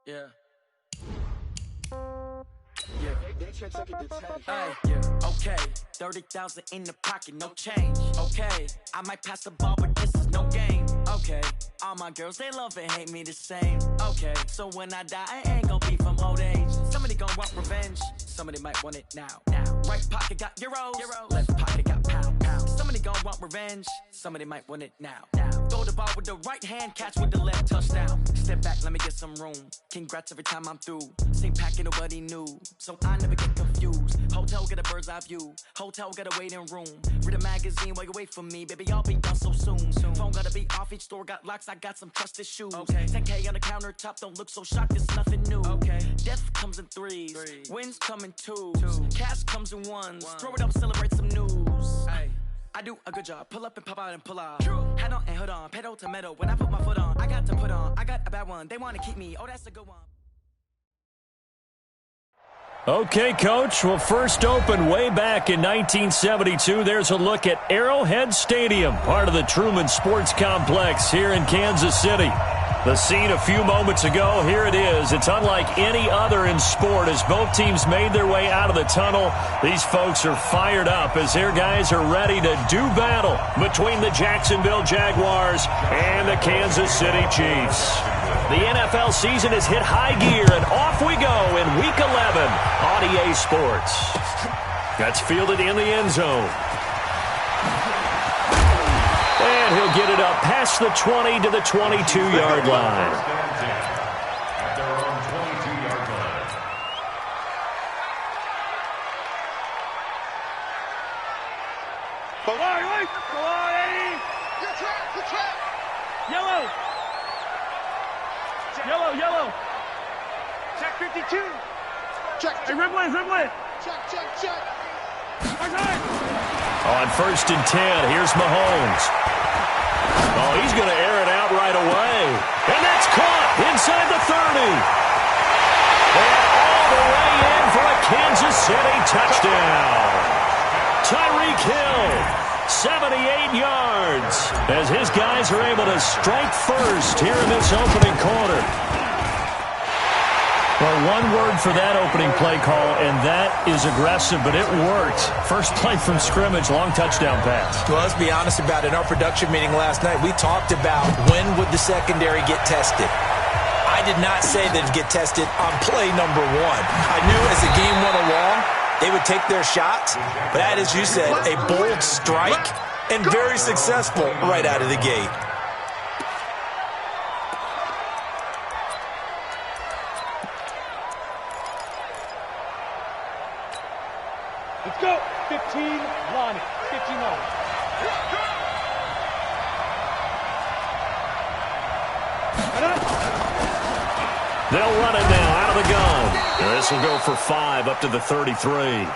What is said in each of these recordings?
Yeah. Okay, 30,000 in the pocket, no change. Okay, I might pass the ball, but this is no game. Okay, all my girls, they love and hate me the same. Okay, so when I die, I ain't gonna be from old age. Somebody gonna want revenge, somebody might want it now. Right pocket got euros, left pocket got pound. Somebody gonna want revenge, somebody might want it now. Throw the ball with the right hand, catch with the left, touchdown. Step back, let me get some room. Congrats every time I'm through. Same packet, nobody knew, so I never get confused. Hotel get a bird's eye view. Hotel get a waiting room. Read a magazine while you wait for me, baby. I'll be done so soon. Phone gotta be off. Each store got locks. I got some trusted shoes. 10K on the countertop. Don't look so shocked. It's nothing new. Death comes in threes. Wins come in twos. Cash comes in ones. Throw it up, celebrate some news. I do a good job. Pull up and pop out and pull out. Head on and hood on. Pedal to metal. When I put my foot on, I got to put on. I got a bad one. They want to keep me. Oh, that's a good one. Okay, Coach. Well, first opened way back in 1972. There's a look at Arrowhead Stadium, part of the Truman Sports Complex here in Kansas City. The scene a few moments ago, here it is. It's unlike any other in sport as both teams made their way out of the tunnel. These folks are fired up as their guys are ready to do battle between the Jacksonville Jaguars and the Kansas City Chiefs. The NFL season has hit high gear, and off we go in Week 11 on EA Sports. That's fielded in the end zone. And he'll get it up past the 20 to the 22-yard line. At their own 22-yard line. Go on, Eddie! Good trap! Yellow! Check 52! Check! Hey, Riblin! Check! On 1st and 10, here's Mahomes. Oh, he's going to air it out right away. And that's caught inside the 30. And all the way in for a Kansas City touchdown. Tyreek Hill, 78 yards, as his guys are able to strike first here in this opening quarter. Well, one word for that opening play call, and that is aggressive, but it worked. First play from scrimmage, long touchdown pass. Well, let's be honest about it. In our production meeting last night, we talked about when would the secondary get tested. I did not say that it'd get tested on play number one. I knew as the game went along, they would take their shots, but that, as you said, a bold strike and very successful right out of the gate. Let's go! 15, Lonnie. 15 Lonnie. They'll run it now out of the gun. This will go for 5 up to the 33.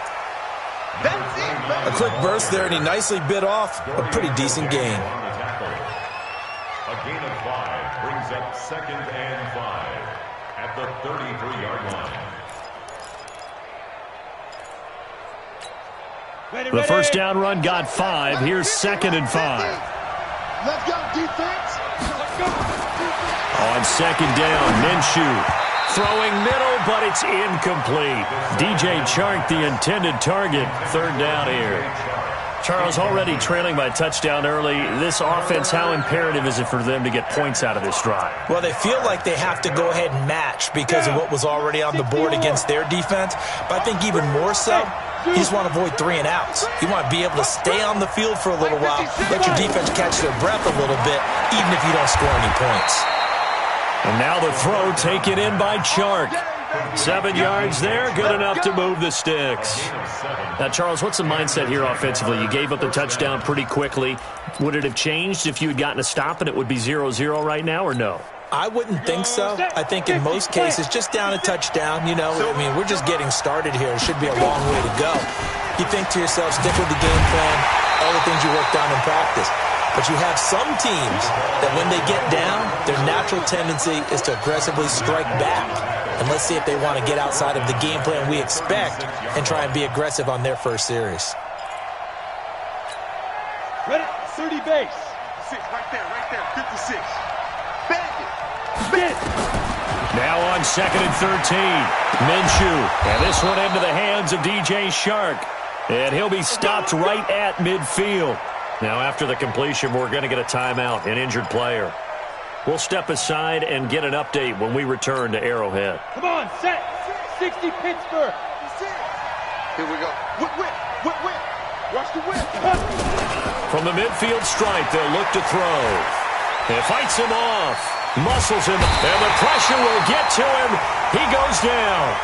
A quick burst there, and he nicely bit off a pretty decent gain. A gain of 5 brings up 2nd and 5 at the 33-yard line. The first down run got 5. Here's 2nd and 5. Let's go, defense! On 2nd down, Minshew throwing middle, but it's incomplete. DJ Chark, the intended target. 3rd down here. Charles, already trailing by touchdown early. This offense, how imperative is it for them to get points out of this drive? Well, they feel like they have to go ahead and match because of what was already on the board against their defense. But I think even more so, you just want to avoid 3 and outs. You want to be able to stay on the field for a little while, let your defense catch their breath a little bit, even if you don't score any points. And now the throw taken in by Chark. 7 yards there, good enough to move the sticks. Now, Charles, what's the mindset here offensively? You gave up the touchdown pretty quickly. Would it have changed if you had gotten a stop and it would be 0-0 right now, or no? I wouldn't think so. I think in most cases, just down a touchdown, you know, I mean, we're just getting started here. It should be a long way to go. You think to yourself, stick with the game plan, all the things you worked on in practice. But you have some teams that when they get down, their natural tendency is to aggressively strike back. And let's see if they want to get outside of the game plan we expect and try and be aggressive on their first series. Ready? 30 base. 6, right there, 56. Bang it. Spin. Now on 2nd and 13. Minshew. And this one into the hands of DJ Shark. And he'll be stopped right at midfield. Now after the completion, we're going to get a timeout, an injured player. We'll step aside and get an update when we return to Arrowhead. Come on, set. 60 Pittsburgh. Here we go. Whip. Watch the whip. From the midfield stripe, they'll look to throw. It fights him off. Muscles him. And the pressure will get to him. He goes down.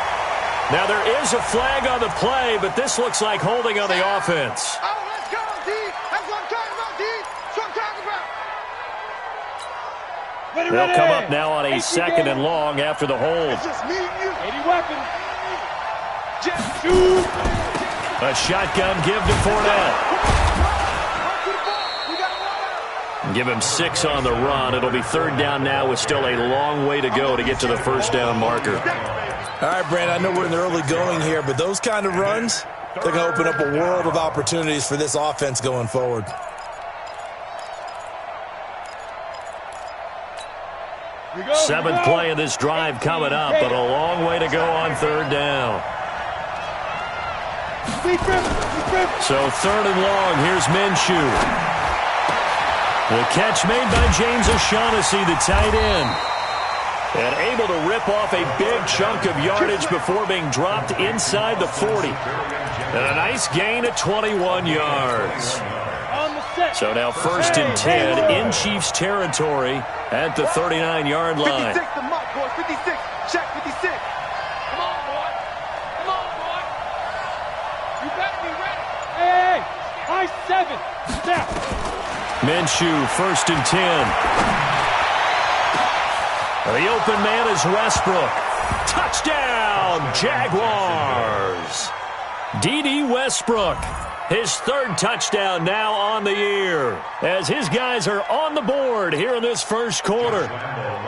Now there is a flag on the play, but this looks like holding on the offense. Oh, let's go, D. That's what I'm talking about, D. That's what I'm talking about. They'll come up now on a 2nd and long after the hold. It's just me and you. 80 weapons. Just shoot. A shotgun give to Fournette. Give him 6 on the run. It'll be 3rd down now with still a long way to go to get to the 1st down marker. All right, Brandon, I know we're in the early going here, but those kind of runs, they're going to open up a world of opportunities for this offense going forward. Seventh play of this drive coming up, but a long way to go on 3rd down. So 3rd and long, here's Minshew. The catch made by James O'Shaughnessy, the tight end. And able to rip off a big chunk of yardage before being dropped inside the 40. And a nice gain of 21 yards. So now 1st and 10 in Chiefs territory at the 39-yard line. 56 the mark, boy. 56. Check 56. Come on, boy. Come on, boy. You better be ready. Hey, high 7. Step. Minshew, 1st and 10. The open man is Westbrook. Touchdown, Jaguars. D.D. Westbrook, his 3rd touchdown now on the year, as his guys are on the board here in this 1st quarter.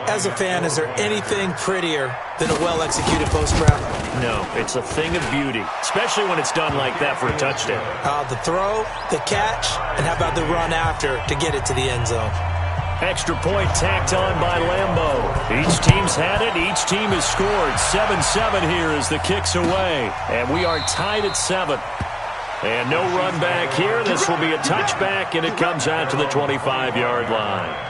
As a fan, is there anything prettier than a well-executed post route? No, it's a thing of beauty, especially when it's done like that for a touchdown. The throw, the catch, and how about the run after to get it to the end zone? Extra point tacked on by Lambeau. Each team's had it. Each team has scored. 7-7 here as the kick's away. And we are tied at 7. And no run back here. This will be a touchback, and it comes out to the 25-yard line.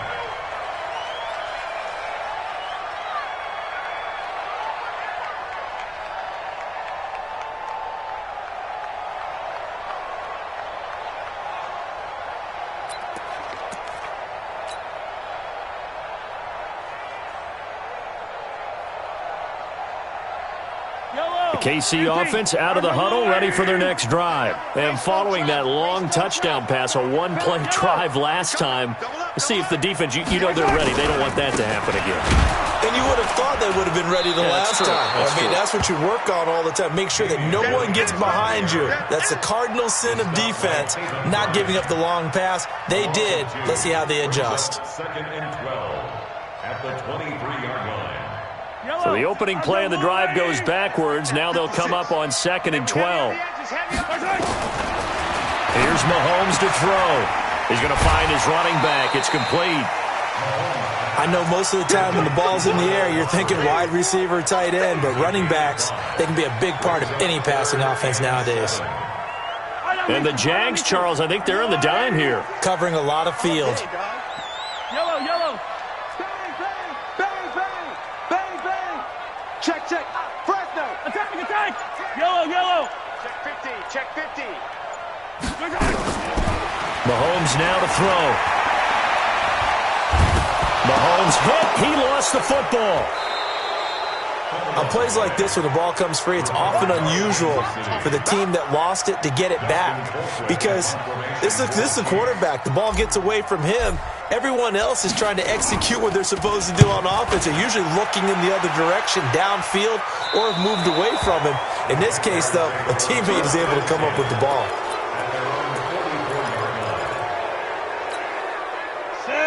KC offense out of the huddle, ready for their next drive. And following that long touchdown pass, a one-play drive last time, let's see if the defense, you know they're ready. They don't want that to happen again. And you would have thought they would have been ready the last time. That's what you work on all the time. Make sure that no one gets behind you. That's the cardinal sin of defense, not giving up the long pass. They did. Let's see how they adjust. 2nd and 12 at the 23-yard line. So the opening play of the drive goes backwards. Now they'll come up on 2nd and 12. Here's Mahomes to throw. He's going to find his running back. It's complete. I know most of the time when the ball's in the air, you're thinking wide receiver, tight end, but running backs, they can be a big part of any passing offense nowadays. And the Jags, Charles, I think they're on the dime here. Covering a lot of field. Yellow. Check. Fresno. Attack. Yellow. Check 50. Mahomes now to throw. Mahomes hit. He lost the football. On plays like this where the ball comes free, it's often unusual for the team that lost it to get it back. Because this is the quarterback. The ball gets away from him. Everyone else is trying to execute what they're supposed to do on offense. They're usually looking in the other direction, downfield, or have moved away from him. In this case, though, a teammate is able to come up with the ball.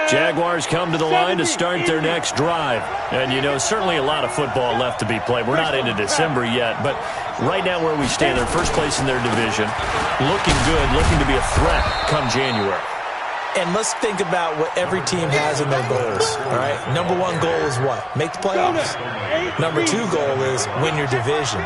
Jaguars come to the line to start their next drive. And, you know, certainly a lot of football left to be played. We're not into December yet, but right now where we stand, they're first place in their division. Looking good, looking to be a threat come January. And let's think about what every team has in their goals, all right? Number one goal is what? Make the playoffs. Number two goal is win your division.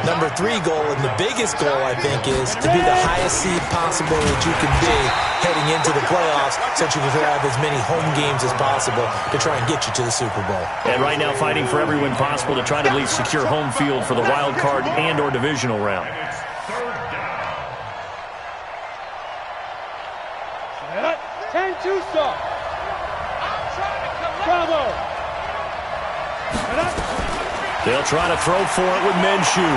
Number three goal, and the biggest goal, I think, is to be the highest seed possible that you can be heading into the playoffs so that you can have as many home games as possible to try and get you to the Super Bowl. And right now fighting for every win possible to try to at least secure home field for the wild card and or divisional round. 10-2 stop. Bravo. They'll try to throw for it with Minshew.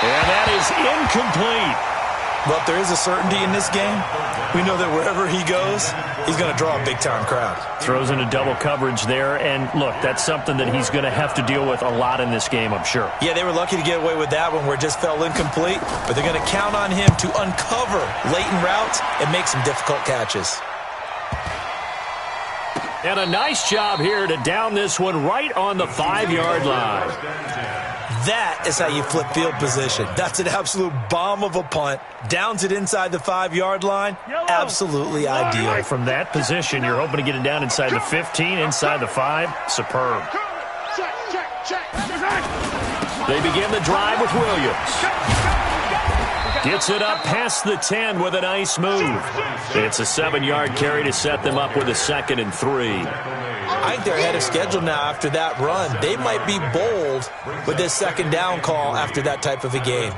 And that is incomplete. But there is a certainty in this game. We know that wherever he goes, he's going to draw a big-time crowd. Throws into double coverage there. And, look, that's something that he's going to have to deal with a lot in this game, I'm sure. Yeah, they were lucky to get away with that one where it just fell incomplete. But they're going to count on him to uncover latent routes and make some difficult catches. And a nice job here to down this one right on the 5-yard line. That is how you flip field position. That's an absolute bomb of a punt. Downs it inside the 5-yard line. Absolutely ideal. From that position, you're hoping to get it down inside the 15, inside the 5. Superb. They begin the drive with Williams. Gets it up past the 10 with a nice move. It's a 7-yard carry to set them up with a 2nd and 3. I think they're ahead of schedule now after that run. They might be bold with this 2nd down call after that type of a game.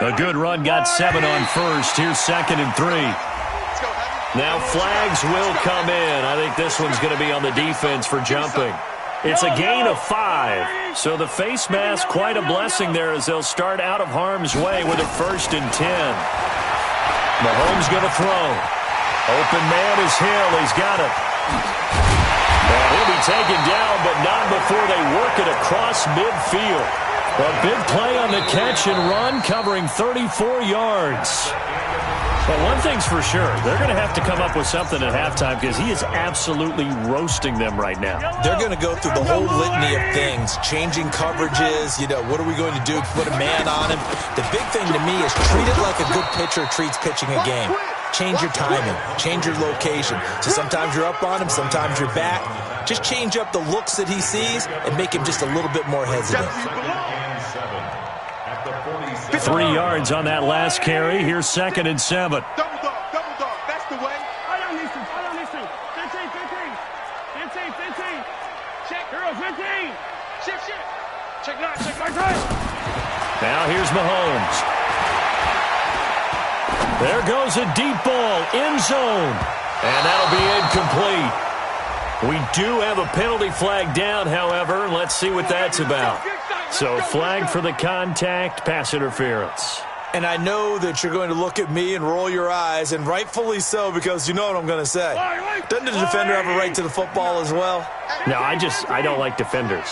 A good run got 7 on first. Here's 2nd and 3. Now flags will come in. I think this one's going to be on the defense for jumping. It's a gain of 5. So the face mask, quite a blessing there as they'll start out of harm's way with a 1st and 10. Mahomes going to throw. Open man is Hill. He's got it. And he'll be taken down, but not before they work it across midfield. A big play on the catch and run, covering 34 yards. But one thing's for sure, they're going to have to come up with something at halftime because he is absolutely roasting them right now. They're going to go through the whole litany of things, changing coverages, what are we going to do? Put a man on him. The big thing to me is treat it like a good pitcher treats pitching a game. Change your timing, change your location. So sometimes you're up on him, sometimes you're back. Just change up the looks that he sees and make him just a little bit more hesitant. 3 yards on that last carry. Here's 2nd and 7. Double dog, that's the way. I don't need to. 15. Check, girl, 15. Shift. Check 9, check 9. Now here's Mahomes. There goes a deep ball, end zone. And that'll be incomplete. We do have a penalty flag down, however. Let's see what that's about. So flag for the contact, pass interference. And I know that you're going to look at me and roll your eyes, and rightfully so, because you know what I'm going to say. Doesn't the defender have a right to the football as well? No, I don't like defenders.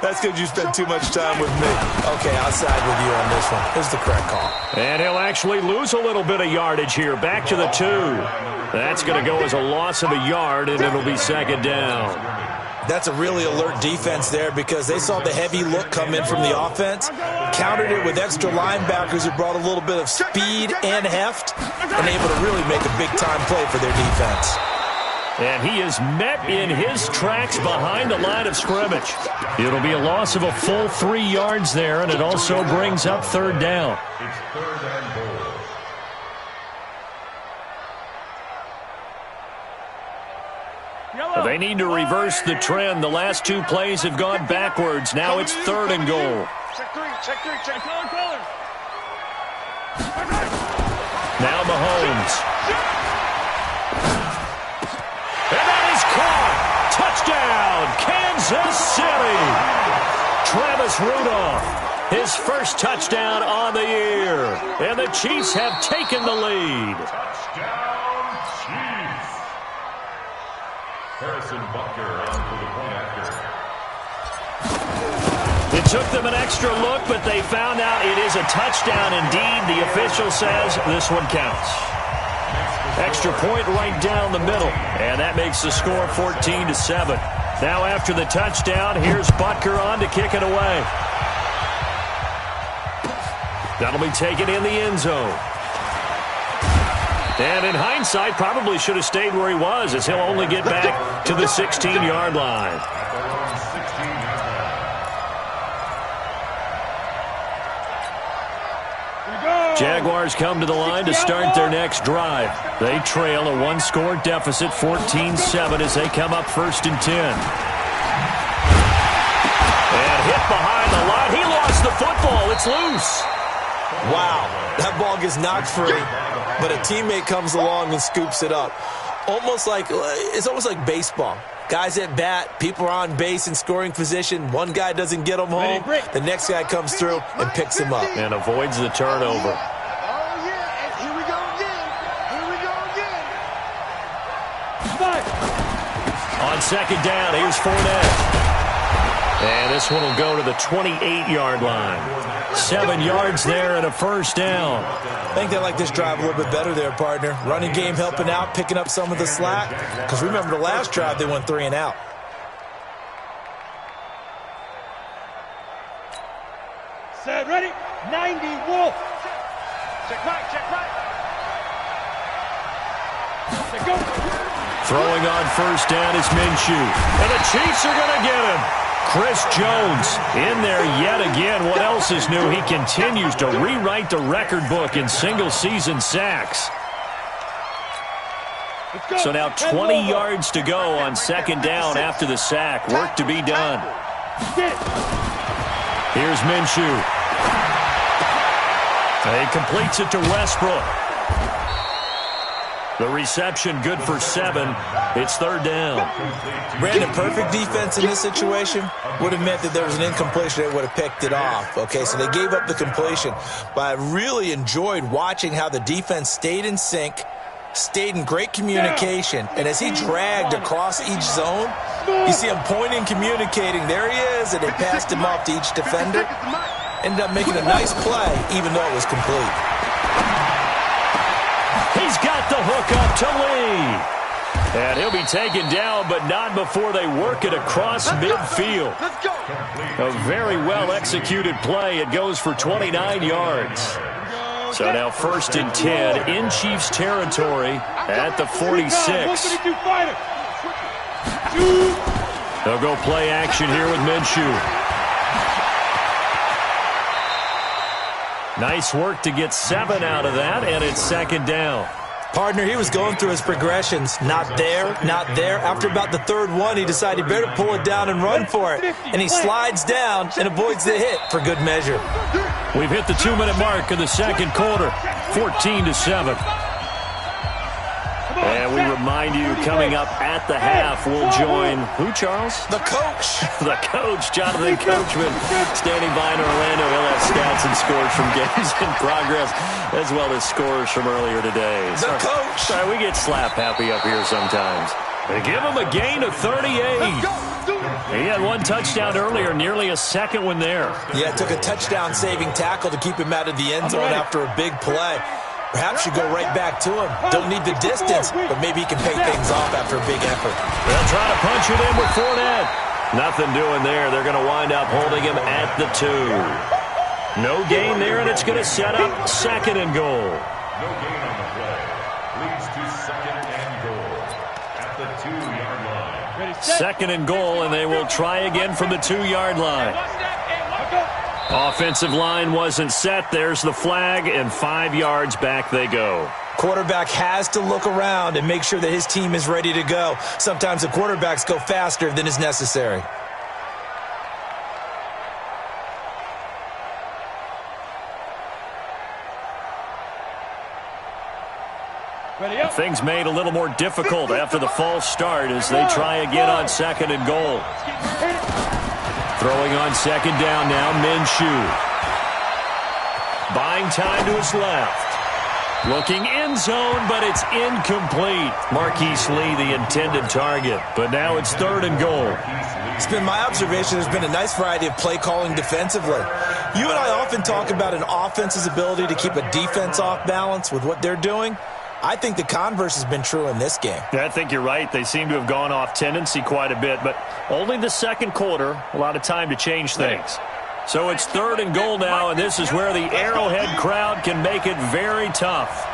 That's because you spent too much time with me. Okay, I'll side with you on this one. Here's the correct call. And he'll actually lose a little bit of yardage here. Back to the 2. That's going to go as a loss of a yard, and it'll be 2nd down. That's a really alert defense there because they saw the heavy look come in from the offense, countered it with extra linebackers who brought a little bit of speed and heft, and able to really make a big-time play for their defense. And he is met in his tracks behind the line of scrimmage. It'll be a loss of a full 3 yards there, and it also brings up 3rd down. It's 3rd and goal. They need to reverse the trend. The last 2 plays have gone backwards. Now it's 3rd and goal. Check 3, check color. Now Mahomes. And that is caught. Touchdown, Kansas City. Travis Rudolph, his first touchdown on the year. And the Chiefs have taken the lead. Touchdown, Chiefs. Harrison Butker on for the point after. It took them an extra look, but they found out it is a touchdown indeed. The official says this one counts. Extra point right down the middle, and that makes the score 14-7. Now after the touchdown, here's Butker on to kick it away. That'll be taken in the end zone. And in hindsight, probably should have stayed where he was, as he'll only get back to the 16-yard line. Jaguars come to the line to start their next drive. They trail a one-score deficit, 14-7, as they come up 1st and 10. And hit behind the line. He lost the football. It's loose. Wow, that ball gets knocked free, but a teammate comes along and scoops it up. It's almost like baseball. Guys at bat, people are on base in scoring position. One guy doesn't get him home. The next guy comes through and picks him up. And avoids the turnover. Oh, yeah, and here we go again. Here we go again. On 2nd down, here's Fournette. And this one will go to the 28-yard line. 7 yards there and a 1st down. I think they like this drive a little bit better there, partner. Running game helping out, picking up some of the slack. Because remember the last drive, they went 3 and out. Set, ready, 90, Wolf. Check right, check right. Check go. Throwing on 1st down is Minshew. And the Chiefs are going to get him. Chris Jones in there yet again. What else is new? He continues to rewrite the record book in single-season sacks. So now 20 yards to go on 2nd down after the sack. Work to be done. Here's Minshew. He completes it to Westbrook. The reception good for 7. It's 3rd down. Brandon, perfect defense in this situation would have meant that there was an incompletion that would have picked it off. Okay, so they gave up the completion. But I really enjoyed watching how the defense stayed in sync, stayed in great communication, and as he dragged across each zone, you see him pointing, communicating. There he is, and they passed him off to each defender. Ended up making a nice play, even though it was complete. He's got the hook up to Lee. And he'll be taken down, but not before they work it across midfield. Let's go. A very well-executed play. It goes for 29 yards. So now 1st and 10 in Chiefs territory at the 46. They'll go play action here with Minshew. Nice work to get 7 out of that, and it's 2nd down. Partner, he was going through his progressions. Not there, not there. After about the 3rd one, he decided he better pull it down and run for it. And he slides down and avoids the hit for good measure. We've hit the 2-minute mark of the 2nd quarter, 14-7. And we remind you, coming up at the half, we'll join, who, Charles? The coach. The coach, Jonathan Coachman, standing by in Orlando. He'll have stats and scores from games in progress, as well as scores from earlier today. The coach. Sorry, we get slap happy up here sometimes. They give him a gain of 38. He had 1 touchdown earlier, nearly a 2nd one there. Yeah, it took a touchdown-saving tackle to keep him out of the end zone after a big play. Perhaps you go right back to him. Don't need the distance, but maybe he can pay things off after a big effort. They'll try to punch it in with Fournette. Nothing doing there. They're going to wind up holding him at the 2. No gain there, and it's going to set up 2nd and goal. No gain on the play. Leads to 2nd and goal at the 2-yard line. 2nd and goal, and they will try again from the 2-yard line. Offensive line wasn't set. There's the flag, and 5 yards back they go. Quarterback has to look around and make sure that his team is ready to go. Sometimes the quarterbacks go faster than is necessary. Things made a little more difficult after the false start as they try again on 2nd and goal. Throwing on 2nd down now, Minshew. Buying time to his left. Looking end zone, but it's incomplete. Marquise Lee, the intended target. But now it's 3rd and goal. It's been my observation there's been a nice variety of play calling defensively. You and I often talk about an offense's ability to keep a defense off balance with what they're doing. I think the converse has been true in this game. Yeah, I think you're right. They seem to have gone off tendency quite a bit, but only the 2nd quarter, a lot of time to change things. So it's 3rd and goal now, and this is where the Arrowhead crowd can make it very tough.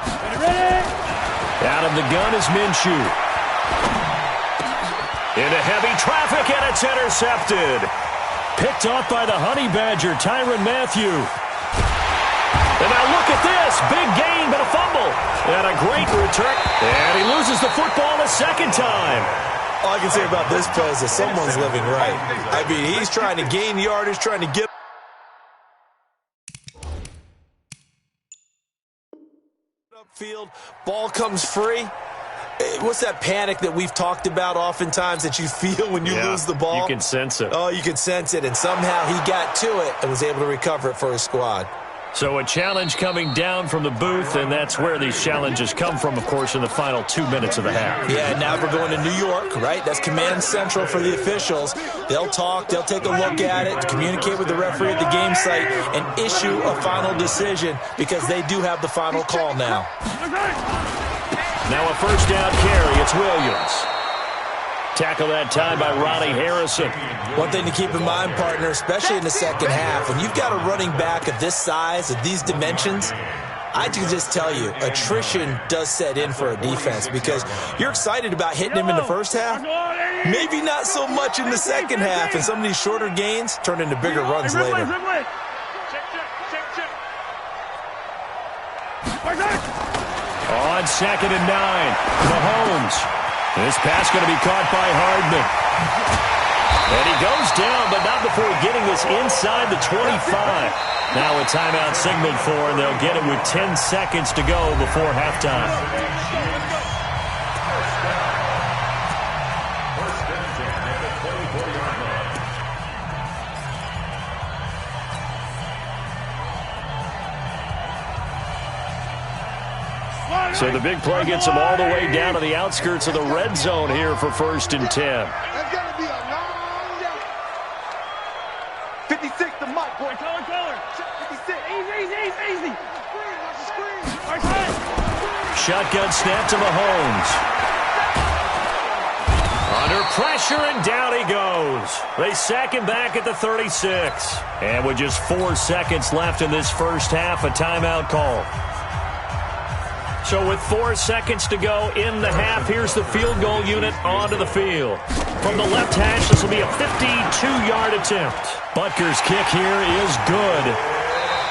Out of the gun is Minshew. Into heavy traffic, and it's intercepted. Picked off by the Honey Badger, Tyrann Mathieu. And now look at this. Big gain, but a fumble. And a great return. And he loses the football a second time. All I can say about this play is that someone's living right. I mean, he's trying to gain yardage, trying to get upfield. Ball comes free. What's that panic that we've talked about oftentimes that you feel when you lose the ball? You can sense it. Oh, you can sense it. And somehow he got to it and was able to recover it for his squad. So a challenge coming down from the booth, and that's where these challenges come from, of course, in the final 2 minutes of the half. Yeah, now we're going to New York, right? That's command central for the officials. They'll talk, they'll take a look at it, communicate with the referee at the game site, and issue a final decision because they do have the final call now. Now a first down carry. It's Williams. Tackle that time by Ronnie Harrison. One thing to keep in mind, partner, especially in the second half, when you've got a running back of this size, of these dimensions, I can just tell you, attrition does set in for a defense because you're excited about hitting him in the first half. Maybe not so much in the second half, and some of these shorter gains turn into bigger runs later. On 2nd and 9, Mahomes. This pass going to be caught by Hardman. And he goes down, but not before getting this inside the 25. Now a timeout signaled for, and they'll get it with 10 seconds to go before halftime. So the big play gets them all the way down to the outskirts of the red zone here for 1st and 10. That's going to be a long day. 56 to Mike, boy. Color. 56. Easy. Shotgun snap to Mahomes. Under pressure, and down he goes. They sack him back at the 36. And with just 4 seconds left in this first half, a timeout call. So with 4 seconds to go in the half, here's the field goal unit onto the field. From the left hash, this will be a 52-yard attempt. Butker's kick here is good.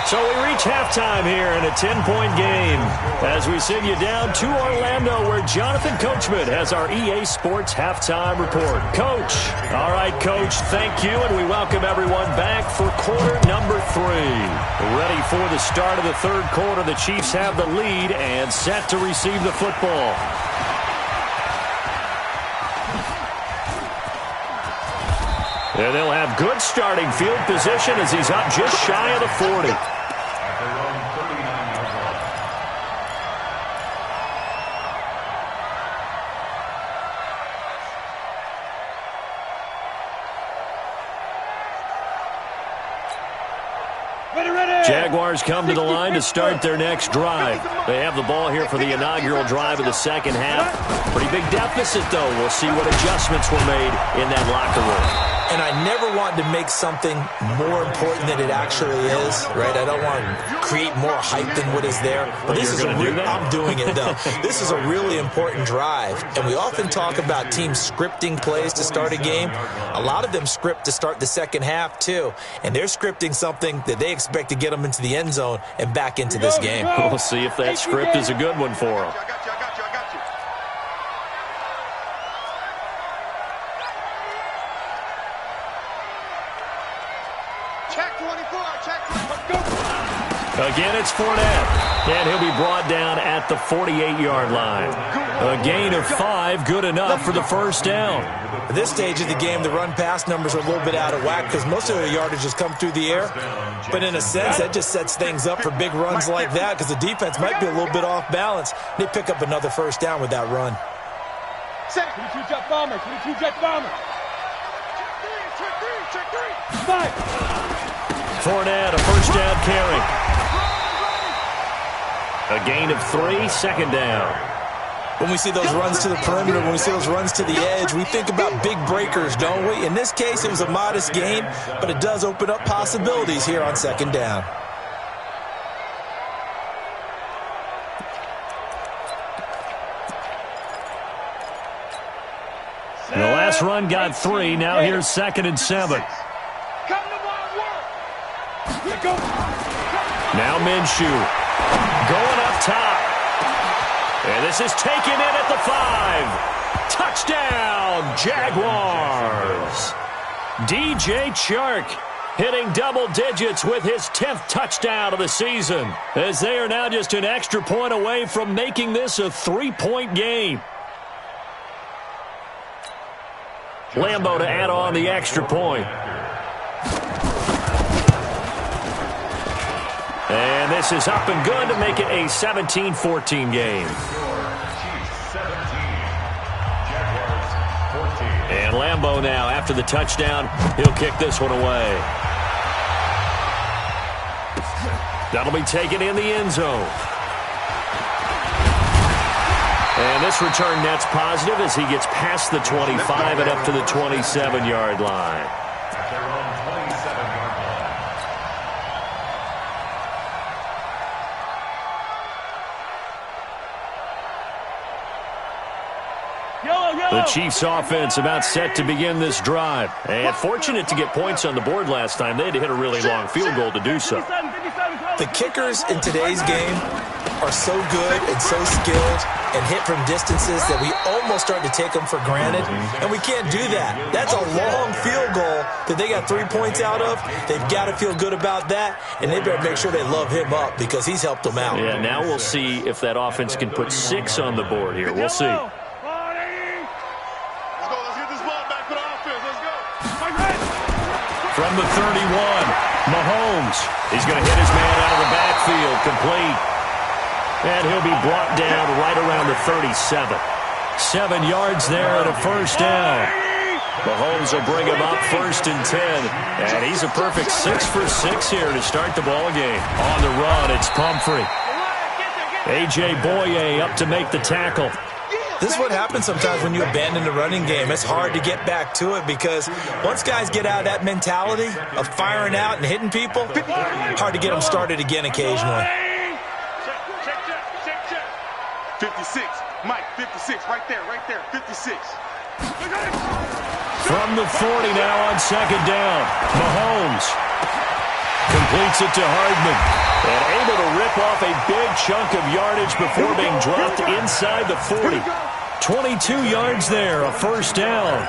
So we reach halftime here in a 10-point game as we send you down to Orlando where Jonathan Coachman has our EA Sports Halftime Report. Coach. All right, Coach, thank you, and we welcome everyone back for quarter number 3. Ready for the start of the third quarter. The Chiefs have the lead and set to receive the football. And they'll have good starting field position as he's up just shy of the 40. Jaguars come to the line to start their next drive. They have the ball here for the inaugural drive of the second half. Pretty big deficit, though. We'll see what adjustments were made in that locker room. And I never want to make something more important than it actually is, right? I don't want to create more hype than what is there. But this is I'm doing it, though. This is a really important drive. And we often talk about teams scripting plays to start a game. A lot of them script to start the second half, too. And they're scripting something that they expect to get them into the end zone and back into this game. We'll see if that script is a good one for them. Again, it's Fournette, and he'll be brought down at the 48-yard line. A gain of 5, good enough for the first down. At this stage of the game, the run-pass numbers are a little bit out of whack because most of the yardage has come through the air. But in a sense, that just sets things up for big runs like that because the defense might be a little bit off balance. They pick up another first down with that run. 22 jet bomber. Check 3. Fournette, a first down carry. A gain of 3, second down. When we see those runs to the perimeter, when we see those runs to the edge, we think about big breakers, don't we? In this case, it was a modest gain, but it does open up possibilities here on second down. The last run got 3. Now here's 2nd and 7. Now Minshew going up top. And this is taken in at the 5. Touchdown, Jaguars. DJ Chark hitting double digits with his 10th touchdown of the season, as they are now just an extra point away from making this a 3-point game. Lambo to add on the extra point. And this is up and good to make it a 17-14 game. And Lambo now, after the touchdown, he'll kick this one away. That'll be taken in the end zone. And this return net's positive as he gets past the 25 and up to the 27-yard line. The Chiefs offense about set to begin this drive. And fortunate to get points on the board last time. They had to hit a really long field goal to do so. The kickers in today's game are so good and so skilled and hit from distances that we almost start to take them for granted. And we can't do that. That's a long field goal that they got 3 points out of. They've got to feel good about that. And they better make sure they love him up because he's helped them out. Yeah, now we'll see if that offense can put 6 on the board here. We'll see. From the 31, Mahomes. He's going to hit his man out of the backfield, complete. And he'll be brought down right around the 37. 7 yards there and a first down. Mahomes will bring him up 1st and 10. And he's a perfect 6 for 6 here to start the ball game. On the run, it's Pumphrey. A.J. Boye up to make the tackle. This is what happens sometimes when you abandon the running game. It's hard to get back to it because once guys get out of that mentality of firing out and hitting people, hard to get them started again occasionally. 56, Mike, 56, right there, 56. From the 40 now on 2nd down, Mahomes completes it to Hardman. And able to rip off a big chunk of yardage before being dropped inside the 40. 22 yards there, a first down.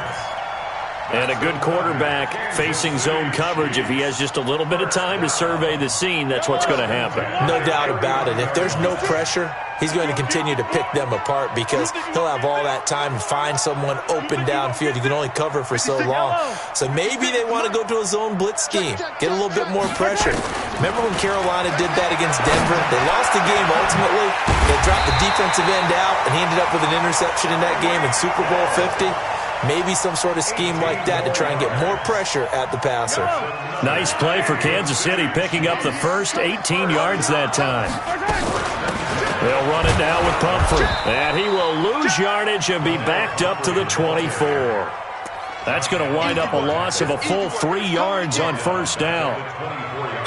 And a good quarterback facing zone coverage. If he has just a little bit of time to survey the scene, that's what's going to happen. No doubt about it. If there's no pressure, he's going to continue to pick them apart because he'll have all that time to find someone open downfield. You can only cover for so long. So maybe they want to go to a zone blitz scheme, get a little bit more pressure. Remember when Carolina did that against Denver? They lost the game ultimately. They dropped the defensive end out, and he ended up with an interception in that game in Super Bowl 50. Maybe some sort of scheme like that to try and get more pressure at the passer. Nice play for Kansas City, picking up the first 18 yards that time. They'll run it now with Pumphrey. And he will lose yardage and be backed up to the 24. That's going to wind up a loss of a full 3 yards on first down.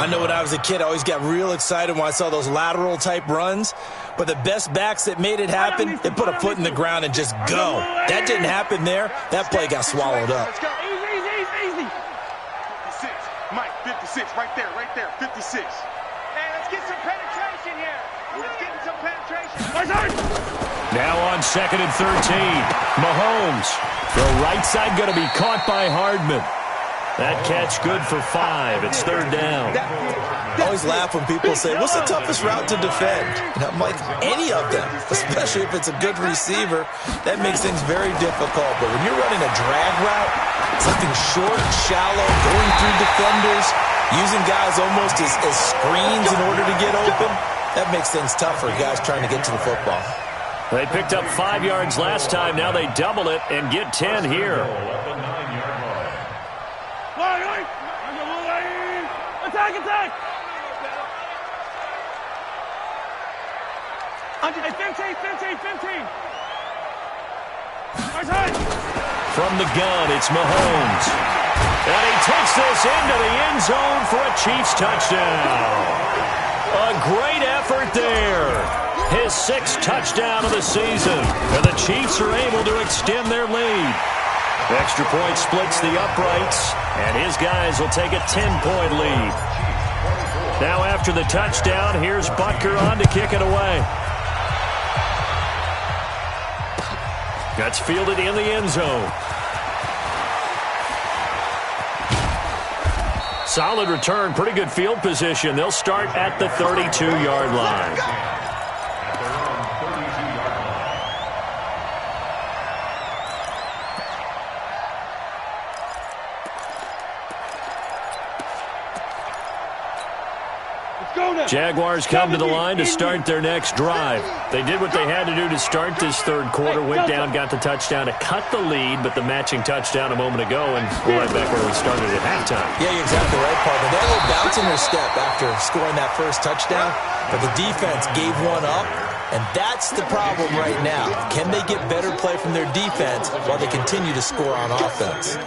I know when I was a kid, I always got real excited when I saw those lateral-type runs. But the best backs that made it happen, they put a foot in the ground and just go. That didn't happen there. That play got swallowed up. Let's go. Easy. 56, Mike, 56, right there, 56. Hey, let's get some penetration here. Let's get some penetration. Now on 2nd and 13, Mahomes. The right side going to be caught by Hardman. That catch good for 5. It's 3rd down. I always laugh when people say, what's the toughest route to defend? And I'm like, any of them, especially if it's a good receiver. That makes things very difficult. But when you're running a drag route, something short, shallow, going through defenders, using guys almost as screens in order to get open, that makes things tough for guys trying to get to the football. They picked up 5 yards last time. Now they double it and get 10 here. Attack! 15. From the gun, it's Mahomes. And he takes this into the end zone for a Chiefs touchdown. A great effort there. His 6th touchdown of the season. And the Chiefs are able to extend their lead. Extra point splits the uprights, and his guys will take a 10-point lead. Now after the touchdown, here's Butker on to kick it away. That's fielded in the end zone. Solid return, pretty good field position. They'll start at the 32-yard line. Jaguars come to the line to start their next drive. They did what they had to do to start this third quarter, went down, got the touchdown to cut the lead, but the matching touchdown a moment ago, and we're right back where we started at halftime. Yeah, you're exactly right, partner. They had a little bounce in their step after scoring that first touchdown, but the defense gave one up, and that's the problem right now. Can they get better play from their defense while they continue to score on offense?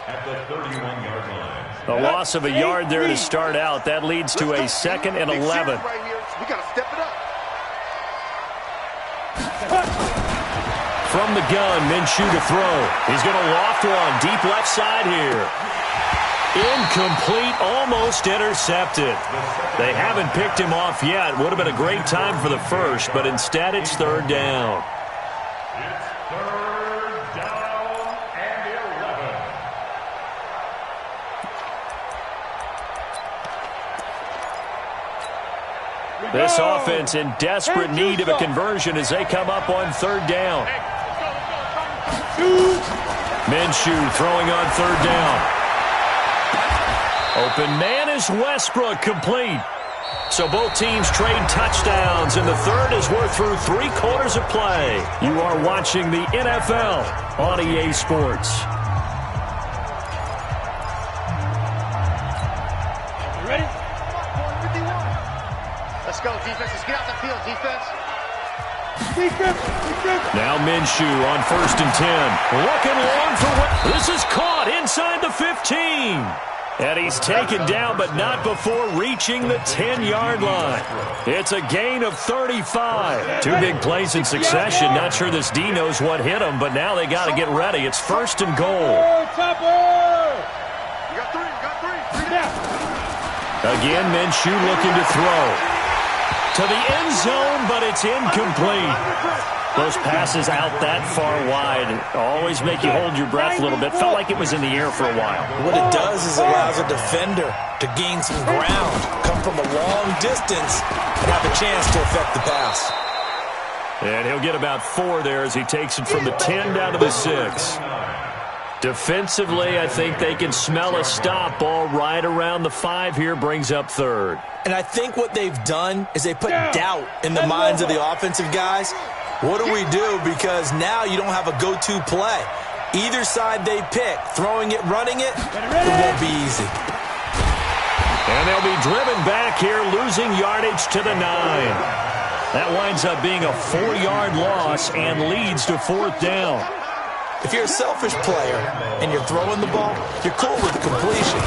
At the 31-yard line. A loss of a yard there to start out. That leads to a 2nd and 11. We got to step it up. From the gun, Minshew to throw. He's going to loft one deep left side here. Incomplete, almost intercepted. They haven't picked him off yet. Would have been a great time for the first, but instead it's 3rd down. It's 3rd down and 11. This offense in desperate need of a conversion as they come up on 3rd down. Minshew throwing on 3rd down. Open man is Westbrook, complete. So both teams trade touchdowns, and the third as we're through 3 quarters of play. You are watching the NFL on EA Sports. Ready? Let's go, defense. Let's get out the field, defense. Now Minshew on 1st and 10. Looking long for what? This is caught inside the 15. And he's taken down, but not before reaching the 10-yard line. It's a gain of 35. 2 big plays in succession. Not sure this D knows what hit him, but now they got to get ready. It's 1st and goal. You got 3. Again, Minshew looking to throw. To the end zone, but it's incomplete. Those passes out that far wide always make you hold your breath a little bit. Felt like it was in the air for a while. What it does is allows a defender to gain some ground, come from a long distance, and have a chance to affect the pass. And he'll get about 4 there as he takes it from the 10 down to the 6. Defensively, I think they can smell a stop. Ball right around the 5 here, brings up 3rd. And I think what they've done is they put doubt in the minds of the offensive guys. What do we do? Because now you don't have a go-to play. Either side they pick, throwing it, running it, it won't be easy. And they'll be driven back here, losing yardage to the 9. That winds up being a 4-yard loss and leads to 4th down. If you're a selfish player and you're throwing the ball, you're cool with the completion.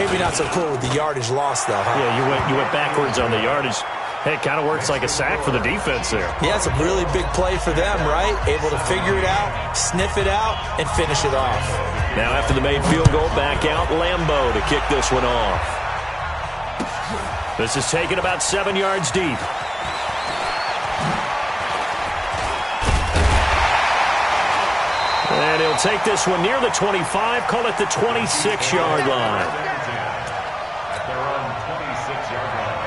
Maybe not so cool with the yardage loss, though, huh? Yeah, you went backwards on the yardage. Hey, it kind of works like a sack for the defense there. Yeah, it's a really big play for them, right? Able to figure it out, sniff it out, and finish it off. Now after the made field goal, back out Lambeau to kick this one off. This is taken about 7 yards deep. And he'll take this one near the 25, call it the 26-yard line. At their own 26-yard line.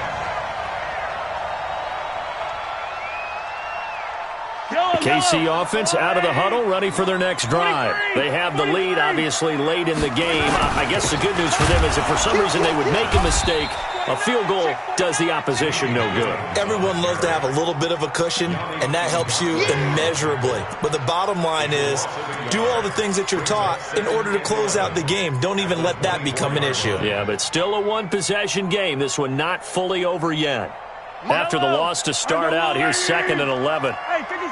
KC offense out of the huddle, ready for their next drive. They have the lead, obviously, late in the game. I guess the good news for them is if for some reason they would make a mistake, a field goal does the opposition no good. Everyone loves to have a little bit of a cushion, and that helps you immeasurably. But the bottom line is, do all the things that you're taught in order to close out the game. Don't even let that become an issue. Yeah, but still a one-possession game. This one not fully over yet. After the loss to start out, here's 2nd and 11. Hey, 57.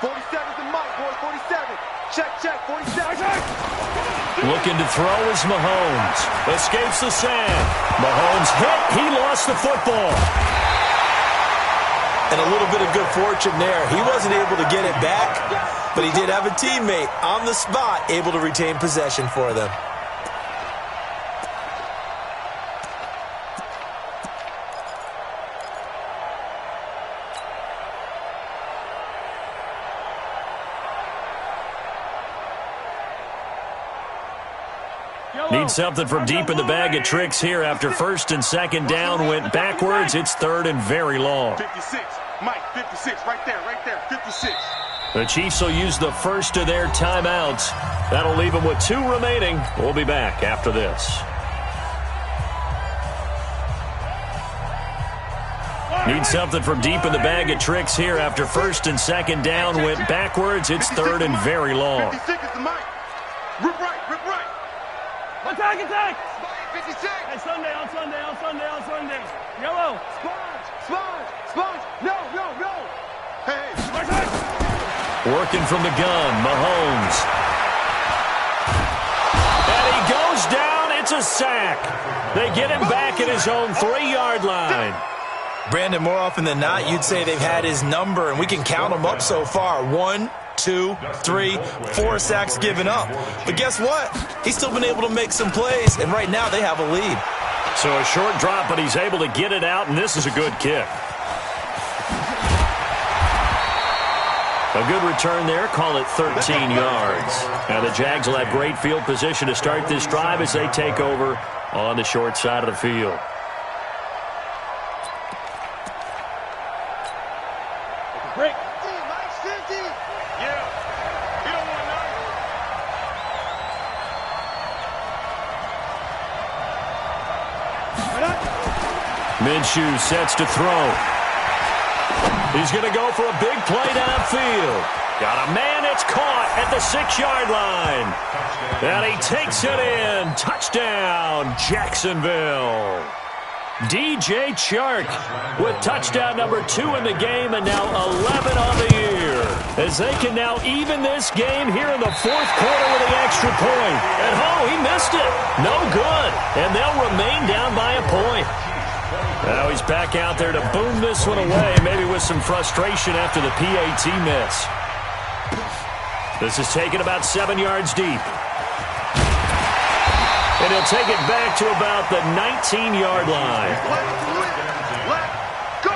47's the mic, boys. 47. Check, 47. Looking to throw is Mahomes. Escapes the sand. Mahomes hit. He lost the football. And a little bit of good fortune there. He wasn't able to get it back, but he did have a teammate on the spot able to retain possession for them. Need something from deep in the bag of tricks here after first and second down went backwards. It's third and very long. 56. Mike, 56. Right there. 56. The Chiefs will use the first of their timeouts. That'll leave them with 2 remaining. We'll be back after this. Need something from deep in the bag of tricks here after first and second down went backwards. It's third and very long. 56 is the mic. Rip right. Attack! 56. Hey, Sunday. Yellow. Sponge. No. Hey. Working from the gun, Mahomes. And he goes down. It's a sack. They get him back at his own 3-yard line. Brandon, more often than not, you'd say they've had his number, and we can count them up so far. 1, 2, 3, 4 sacks given up. But guess what? He's still been able to make some plays, and right now they have a lead. So a short drop, but he's able to get it out, and this is a good kick. A good return there. Call it 13 yards. Now the Jags will have great field position to start this drive as they take over on the short side of the field. Break. Minshew sets to throw. He's going to go for a big play downfield. Got a man, it's caught at the 6-yard line. And he takes it in. Touchdown, Jacksonville. DJ Chark with touchdown number 2 in the game and now 11 on the year. As they can now even this game here in the 4th quarter with the extra point. And he missed it. No good. And they'll remain down by a point. Now he's back out there to boom this one away, maybe with some frustration after the PAT miss. This is taken about 7 yards deep. And he'll take it back to about the 19-yard line. Let's go.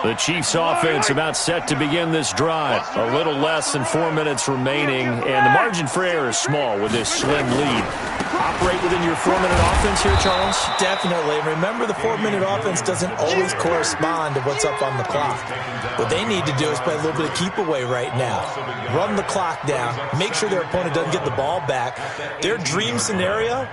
The Chiefs offense about set to begin this drive. A little less than 4 minutes remaining, and the margin for error is small with this slim lead. Operate within your 4-minute offense here, Charles? Definitely. Remember, the 4-minute offense doesn't always correspond to what's up on the clock. What they need to do is play a little bit of keep away right now. Run the clock down. Make sure their opponent doesn't get the ball back. Their dream scenario,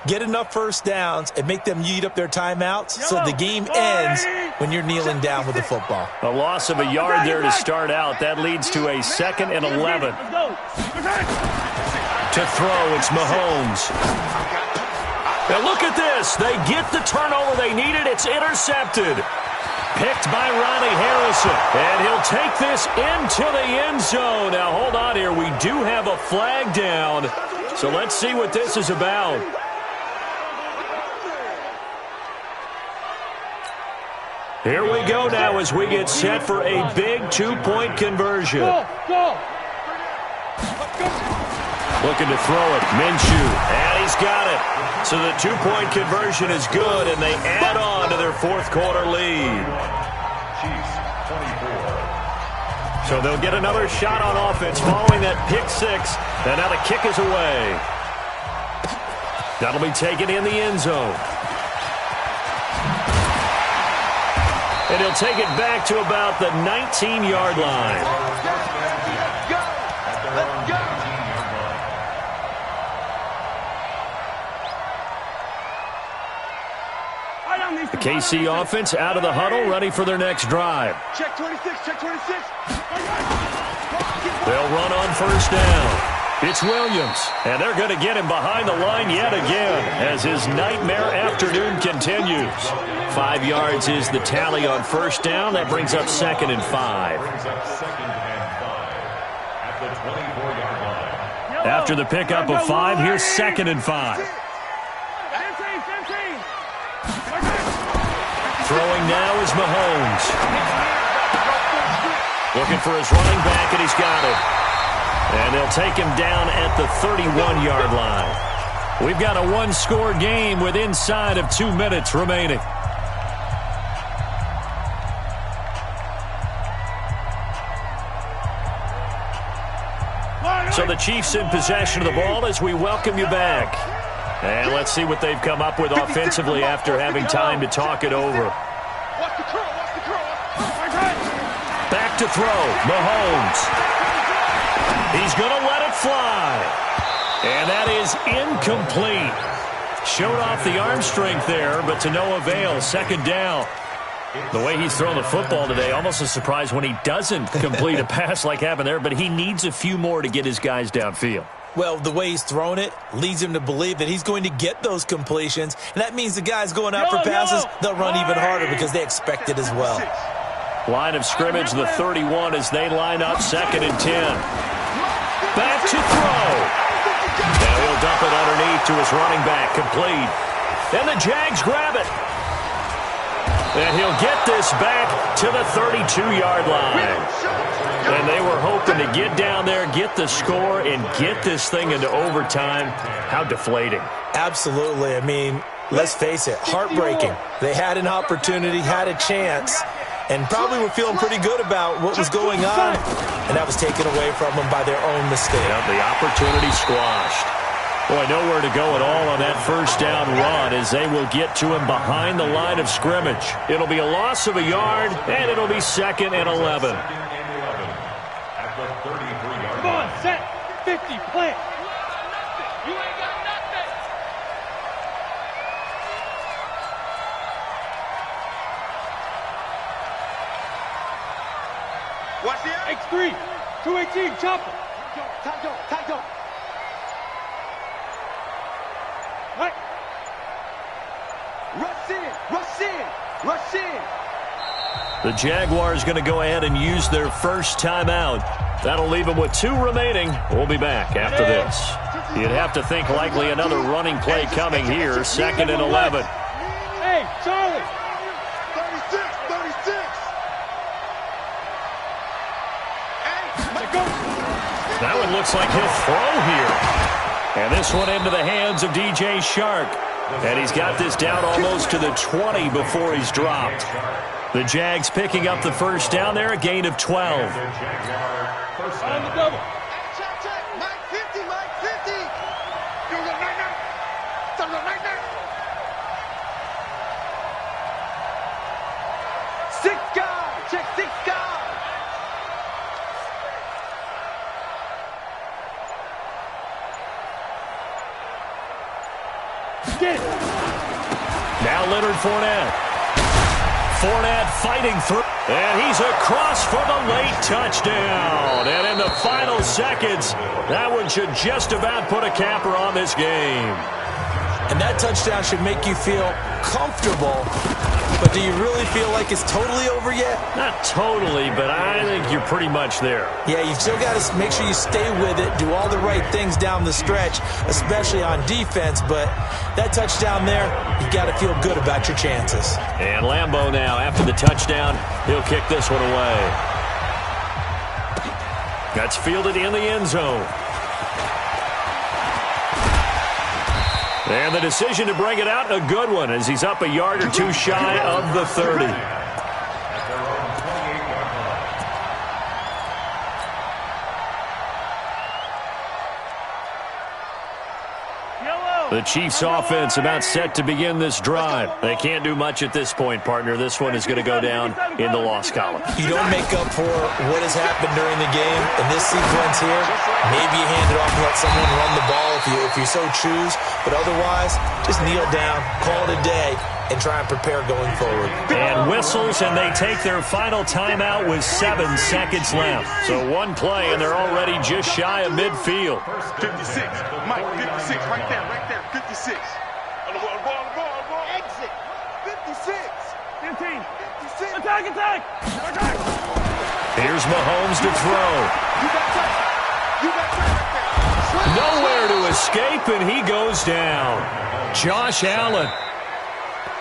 get enough first downs and make them eat up their timeouts so the game ends when you're kneeling down with the football. A loss of a yard there to start out. That leads to a 2nd and 11. To throw, it's Mahomes. Now look at this. They get the turnover they needed. It's intercepted. Picked by Ronnie Harrison. And he'll take this into the end zone. Now hold on here. We do have a flag down. So let's see what this is about. Here we go now as we get set for a big 2-point conversion. Looking to throw it, Minshew, and he's got it. So the 2-point conversion is good, and they add on to their 4th quarter lead. So they'll get another shot on offense following that pick 6, and now the kick is away. That'll be taken in the end zone. And he'll take it back to about the 19-yard line. Let's go. The KC offense out of the huddle, ready for their next drive. Check 26. They'll run on first down. It's Williams, and they're going to get him behind the line yet again as his nightmare afternoon continues. 5 yards is the tally on first down. That brings up 2nd and 5. After the pickup of 5, here's 2nd and 5. Throwing now is Mahomes. Looking for his running back, and he's got it. And they'll take him down at the 31-yard line. We've got a one-score game with inside of 2 minutes remaining. So the Chiefs in possession of the ball as we welcome you back. And let's see what they've come up with offensively after having time to talk it over. Back to throw, Mahomes. He's going to let it fly. And that is incomplete. Showed off the arm strength there, but to no avail. 2nd down. The way he's thrown the football today, almost a surprise when he doesn't complete a pass like happened there, but he needs a few more to get his guys downfield. Well, the way he's thrown it leads him to believe that he's going to get those completions, and that means the guys going out for passes, they'll run even harder because they expect it as well. Line of scrimmage, the 31 as they line up 2nd and 10. Back to throw. Now he'll dump it underneath to his running back, complete. And the Jags grab it. And he'll get this back to the 32-yard line. And they were hoping to get down there, get the score, and get this thing into overtime. How deflating. Absolutely. I mean, let's face it, heartbreaking. They had an opportunity, had a chance, and probably were feeling pretty good about what was going on, and that was taken away from them by their own mistake. Yep, the opportunity squashed. Boy, nowhere to go at all on that first down run as they will get to him behind the line of scrimmage. It'll be a loss of a yard, and it'll be 2nd and 11. Come on, set, 50, plant. You ain't got nothing. Watch the X3, 218, chopper. Tight go. What? Rush in. The Jaguars going to go ahead and use their first timeout. That'll leave them with 2 remaining. We'll be back after this. You'd have to think likely another running play coming here. 2nd and 11. Hey, Charlie. 36. That one looks like he'll throw here. And this one into the hands of DJ Shark. And he's got this down almost to the 20 before he's dropped. The Jags picking up the first down there, a gain of 12. On the double. Check. Mike 50. You're going right now. Six guys. Check 6 guys. Get it. Now Leonard Fournette. Fournette fighting through. And he's across for the late touchdown. And in the final seconds, that one should just about put a capper on this game. And that touchdown should make you feel comfortable. But do you really feel like it's totally over yet? Not totally, but I think you're pretty much there. Yeah, you've still got to make sure you stay with it, do all the right things down the stretch, especially on defense. But that touchdown there, you've got to feel good about your chances. And Lambeau now, after the touchdown, he'll kick this one away. That's fielded in the end zone. And the decision to bring it out, a good one, as he's up a yard or 2 shy of the 30. The Chiefs offense about set to begin this drive. They can't do much at this point, partner. This one is going to go down in the loss column. You don't make up for what has happened during the game in this sequence here. Maybe you hand it off and let someone run the ball if you so choose. But otherwise, just kneel down, call it a day, and try and prepare going forward. And whistles, and they take their final timeout with 7 seconds left. So one play, and they're already just shy of midfield. 56. Mike, 56. Right there. 56. On the ball. Exit. 56. 15. 56. Attack. Here's Mahomes to throw. You got touch. Nowhere to escape, and he goes down. Josh Allen.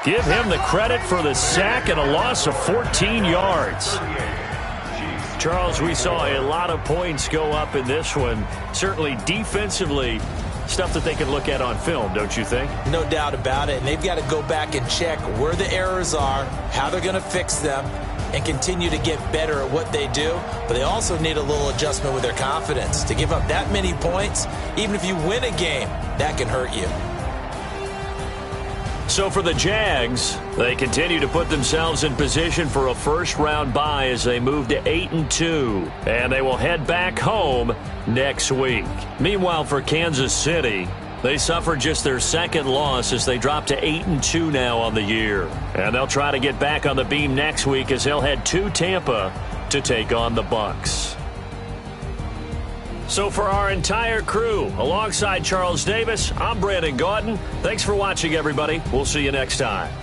Give him the credit for the sack and a loss of 14 yards. Charles, we saw a lot of points go up in this one. Certainly defensively, stuff that they can look at on film, don't you think? No doubt about it. And they've got to go back and check where the errors are, how they're going to fix them, and continue to get better at what they do. But they also need a little adjustment with their confidence. To give up that many points, even if you win a game, that can hurt you. So for the Jags, they continue to put themselves in position for a first-round bye as they move to 8-2, and they will head back home next week. Meanwhile, for Kansas City, they suffered just their second loss as they drop to 8-2 now on the year, and they'll try to get back on the beam next week as they'll head to Tampa to take on the Bucs. So for our entire crew, alongside Charles Davis, I'm Brandon Gaudin. Thanks for watching, everybody. We'll see you next time.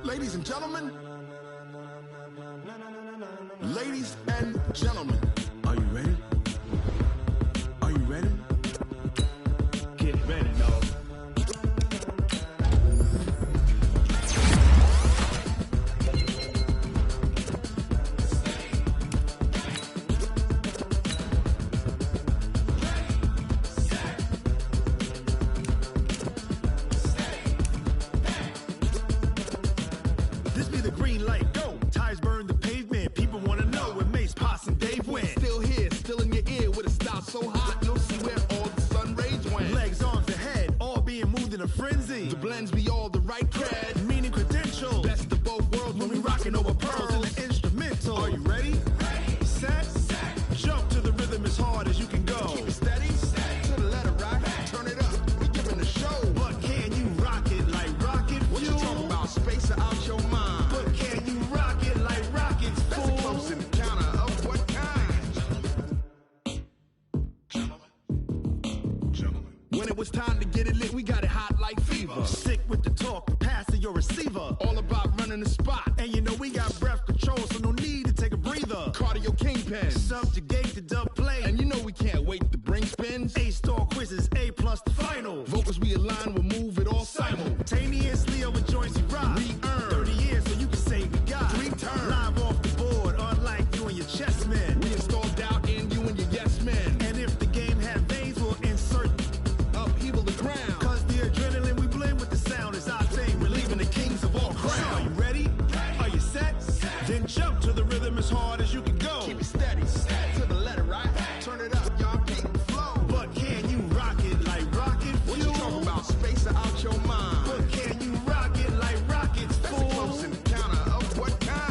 Ladies and gentlemen, are you ready? Are you ready? Get ready, dog. This be the green light, go. Tires burn the pavement. People want to know where Mace, Poss, and Dave went. Still here, still in your ear with a style so hot, you'll see where all the sun rays went. Legs, arms, and head, all being moved in a frenzy. The blends be all the right cred, meaning credentials. Best of both worlds when we rocking over pearls in the instrumental. Are you ready? Set. Jump to the rhythm as hard as you can go. Keep it steady, to the letter rock. Turn it up, we giving the show. But can you rock it like rocket fuel? What you talking about, space or out your mind? But can you rock it like rockets, fool? That's a close encounter of what kind? Gentlemen. When it was time to get it lit, we got it hot like fever. Sick with the talk, the pass to your receiver. All about running the spot. And you know we got breath control, so no need to take a breather. Cardio kingpin, subjugate the dub play. And you know we can't wait to bring spins. A-star quizzes, A+ the final. Vocals we align, we'll move it all simultaneously over joints we rock. Re-earn 30 years so you can say we got 3 turns. Live off the board, unlike you and your chess men. We install doubt in you and your yes men. And if the game had veins, we'll insert upheaval the ground. Cause the adrenaline we blend with the sound is our thing. Relieving the kings of all crowns. So are you ready? Are you set? Then jump to the rhythm as hard as you can go. Keep it steady, to the letter right. Turn it up, y'all keep the flow. But can you rock it like rocket fuel? What you talking about, space or out your mind? But can you rock it like rockets, fool? That's a close encounter of what kind?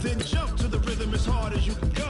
Then jump to the rhythm as hard as you can go.